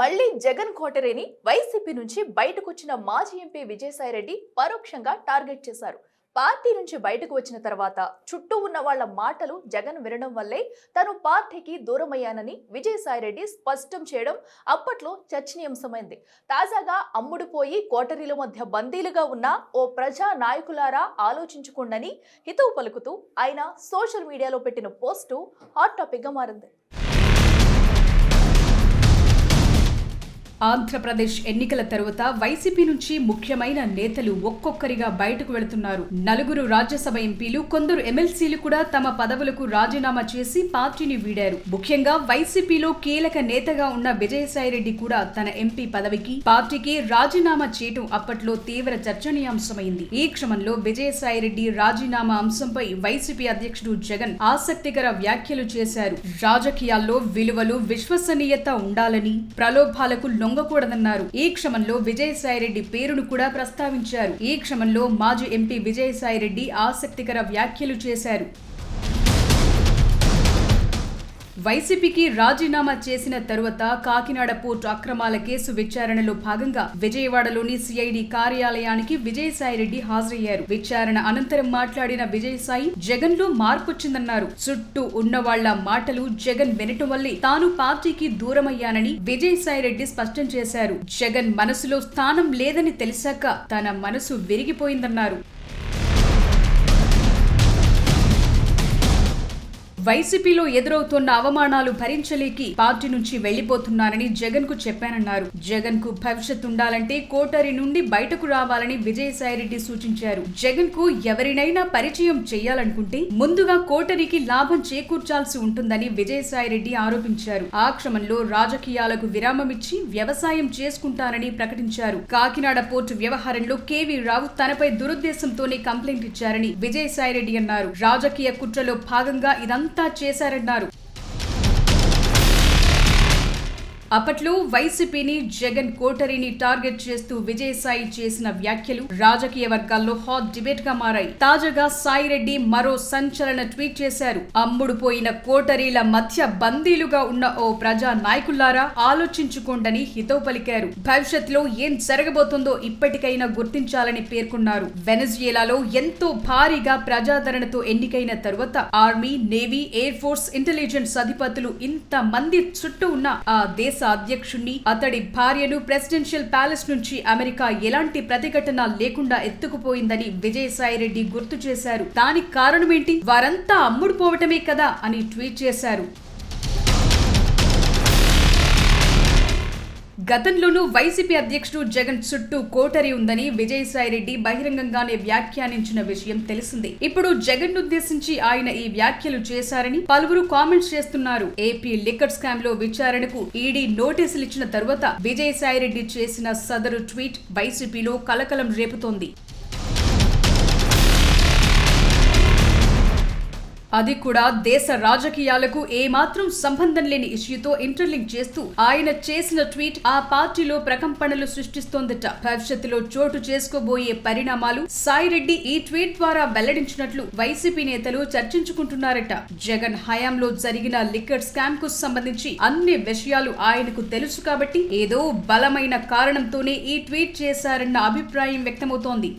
మళ్లీ జగన్ కోటరేని వైసీపీ నుంచి బయటకొచ్చిన మాజీ ఎంపీ విజయసాయిరెడ్డి పరోక్షంగా టార్గెట్ చేశారు. పార్టీ నుంచి బయటకు వచ్చిన తర్వాత చుట్టూ ఉన్న వాళ్ల మాటలు జగన్ వినడం వల్లే తాను పార్టీకి దూరమయ్యానని విజయసాయిరెడ్డి స్పష్టం చేయడం అప్పట్లో చర్చనీయాంశమైంది. తాజాగా అమ్ముడుపోయి కోటరీల మధ్య బందీలుగా ఉన్న ఓ ప్రజా నాయకులారా ఆలోచించుకోండని హితవు పలుకుతూ ఆయన సోషల్ మీడియాలో పెట్టిన పోస్టు హాట్ టాపిక్ గా మారింది. ఆంధ్రప్రదేశ్ ఎన్నికల తరువాత వైసీపీ నుంచి ముఖ్యమైన నేతలు ఒక్కొక్కరిగా బయటకు వెళుతున్నారు. 4 రాజ్యసభ ఎంపీలు, కొందరు ఎమ్మెల్సీలు కూడా తమ పదవులకు రాజీనామా చేసి పార్టీని వీడారు. ముఖ్యంగా వైసీపీలో కీలక నేతగా ఉన్న విజయసాయిరెడ్డి కూడా తన ఎంపీ పదవికి, పార్టీకి రాజీనామా చేయటం అప్పట్లో తీవ్ర చర్చనీయాంశమైంది. ఈ క్రమంలో విజయసాయిరెడ్డి రాజీనామా అంశంపై వైసీపీ అధ్యక్షుడు జగన్ ఆసక్తికర వ్యాఖ్యలు చేశారు. రాజకీయాల్లో విలువలు, విశ్వసనీయత ఉండాలని, ప్రలోభాలకు లొంగకూడదన్నారు. ఈ క్రమంలో విజయసాయిరెడ్డి పేరును కూడా ప్రస్తావించారు. ఈ క్రమంలో మాజీ ఎంపీ విజయసాయిరెడ్డి ఆసక్తికర వ్యాఖ్యలు చేశారు. వైసీపీకి రాజీనామా చేసిన తరువాత కాకినాడ పోర్టు అక్రమాల కేసు విచారణలో భాగంగా విజయవాడలోని సిఐడి కార్యాలయానికి విజయసాయిరెడ్డి హాజరయ్యారు. విచారణ అనంతరం మాట్లాడిన విజయసాయి జగన్ లో మార్పొచ్చిందన్నారు. చుట్టూ ఉన్న వాళ్ల మాటలు జగన్ వినటం వల్లే తాను పార్టీకి దూరమయ్యానని విజయసాయిరెడ్డి స్పష్టం చేశారు. జగన్ మనసులో స్థానం లేదని తెలిసాక తన మనసు విరిగిపోయిందన్నారు. వైసీపీలో ఎదురవుతున్న అవమానాలు భరించలేకి పార్టీ నుంచి వెళ్లిపోతున్నానని జగన్ కు చెప్పానన్నారు. జగన్ కు భవిష్యత్తు ఉండాలంటే కోటరీ నుండి బయటకు రావాలని విజయసాయిరెడ్డి సూచించారు. జగన్ కు ఎవరినైనా పరిచయం చేయాలనుకుంటే ముందుగా కోటరీకి లాభం చేకూర్చాల్సి ఉంటుందని విజయసాయిరెడ్డి ఆరోపించారు. ఆ క్రమంలో రాజకీయాలకు విరామమిచ్చి వ్యవసాయం చేసుకుంటానని ప్రకటించారు. కాకినాడ పోర్టు వ్యవహారంలో కేవీ రావు తనపై దురుద్దేశంతోనే కంప్లైంట్ ఇచ్చారని విజయసాయిరెడ్డి అన్నారు. రాజకీయ కుట్రలో భాగంగా ఇదంతా చేశారన్నారు. అప్పట్లో వైసీపీని, జగన్ కోటరీని టార్గెట్ చేస్తూ విజయసాయి చేసిన వ్యాఖ్యలు రాజకీయ వర్గాల్లో హాట్ డిబేట్ గా మారాయి. తాజాగా సాయిరెడ్డి మరో సంచలన ట్వీట్ చేశారు. అమ్ముడుపోయిన కోటరీల మధ్య బందీలుగా ఉన్న ఓ ప్రజా నాయకులారా ఆలోచించుకోండని హితవు పలికారు. భవిష్యత్తులో ఏం జరగబోతుందో ఇప్పటికైనా గుర్తించాలని పేర్కొన్నారు. వెనజుయేలాలో ఎంతో భారీగా ప్రజాదరణతో ఎన్నికైన తరువాత army, navy, air force, intelligence అధిపతులు ఇంత మంది చుట్టూ ఉన్న ఆ దేశ అధ్యక్షుణ్ణి, అతడి భార్యను ప్రెసిడెన్షియల్ ప్యాలెస్ నుంచి అమెరికా ఎలాంటి ప్రతిఘటన లేకుండా ఎత్తుకుపోయిందని విజయసాయిరెడ్డి గుర్తు చేశారు. దానికి కారణమేంటి? వారంతా అమ్ముడుపోవటమే కదా అని ట్వీట్ చేశారు. గతంలోనూ వైసీపీ అధ్యక్షుడు జగన్ చుట్టూ కోటరీ ఉందని విజయసాయిరెడ్డి బహిరంగంగానే వ్యాఖ్యానించిన విషయం తెలిసిందే. ఇప్పుడు జగన్ ఉద్దేశించి ఆయన ఈ వ్యాఖ్యలు చేశారని పలువురు కామెంట్స్ చేస్తున్నారు. ఏపీ లిక్కర్ స్కామ్ లో విచారణకు ఈడీ నోటీసులు ఇచ్చిన తరువాత విజయసాయిరెడ్డి చేసిన సదరు ట్వీట్ వైసీపీలో కలకలం రేపుతోంది. అది కూడా దేశ రాజకీయాలకు ఏమాత్రం సంబంధం లేని ఇష్యూతో ఇంటర్లింక్ చేస్తూ ఆయన చేసిన ట్వీట్ ఆ పార్టీలో ప్రకంపనలు సృష్టిస్తోందట. భవిష్యత్తులో చోటు చేసుకోబోయే పరిణామాలు సాయిరెడ్డి ఈ ట్వీట్ ద్వారా వెల్లడించినట్లు వైసీపీ నేతలు చర్చించుకుంటున్నారట. జగన్ హయాంలో జరిగిన లిక్కర్ స్కామ్ కు సంబంధించి అన్ని విషయాలు ఆయనకు తెలుసు కాబట్టి ఏదో బలమైన కారణంతోనే ఈ ట్వీట్ చేశారన్న అభిప్రాయం వ్యక్తమవుతోంది.